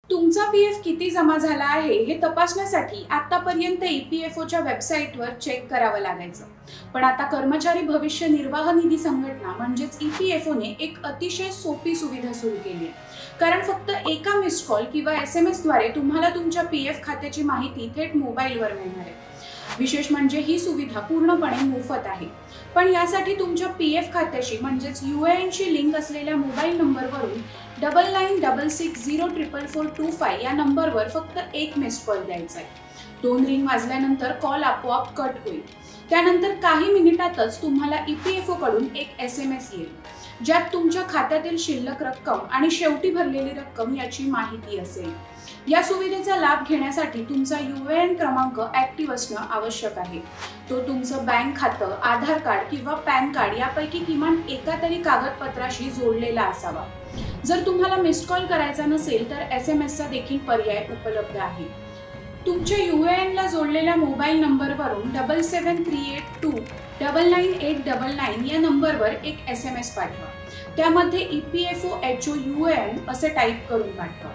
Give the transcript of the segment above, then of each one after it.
तुमचा पीएफ किती जमा झाला आहे हे तपासण्यासाठी आतापर्यंत ईपीएफओच्या वेबसाईटवर चेक करावं लागायचं। पण आता कर्मचारी भविष्य निर्वाह निधी संघटना म्हणजेच ईपीएफओने एक अतिशय सोपी सुविधा सुरू केली आहे। कारण फक्त एका मिस्ड कॉल किंवा SMS द्वारे तुम्हाला तुमच्या पीएफ खात्याची माहिती थेट मोबाईलवर मिळणार आहे। विशेष म्हणजे ही सुविधा पूर्णपणे मोफत आहे। पण यासाठी तुमच्या पीएफ खात्याशी म्हणजेच यूएएनशी लिंक असलेल्या मोबाईल नंबरवरून 9966044425 या नंबरवर फक्त एक मिस्ड कॉल द्यायचा आहे। 2 रिंग वाजल्यानंतर कॉल आपोआप कट होईल। त्यानंतर काही मिनिटातच तुम्हाला ईपीएफओ कडून एक SMS येईल, ज्यात तुमच्या खात्यातील शिल्लक रक्कम आणि शेवटी भरलेली रक्कम याची माहिती असेल। या सुविधेचा लाभ घेण्यासाठी तुमचा यूएएन क्रमांक ऍक्टिव्ह असणं आवश्यक आहे। तो तुमचं बँक खातं, आधार कार्ड किंवा पॅन कार्ड यापैकी किमान एका तरी कागदपत्राशी जोडलेला असावा। जर तुम्हाला मिस्ड कॉल करायचा नसेल तर SMSचा देखील पर्याय उपलब्ध आहे। तुमच्या यूएएनला जोडलेल्या मोबाईल नंबरवरून 7738299899 या नंबरवर एक SMS पाठवा। त्यामध्ये EPFO HOUAN असे टाईप करून पाठवा।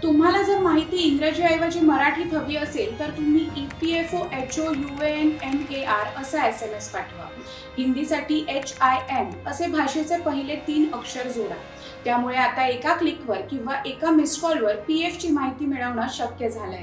तुम्हाला जर माहिती इंग्रजीऐवजी मराठीत हवी असेल तर तुम्ही EPFO HOUANMAR असा SMS पाठवा। हिंदीसाठी HIN असे भाषेचे पहिले 3 अक्षर जोडा। त्यामुळे आता एका क्लिकवर किंवा एका मिस्ड कॉलवर पीएफची माहिती मिळवणं शक्य झालंय।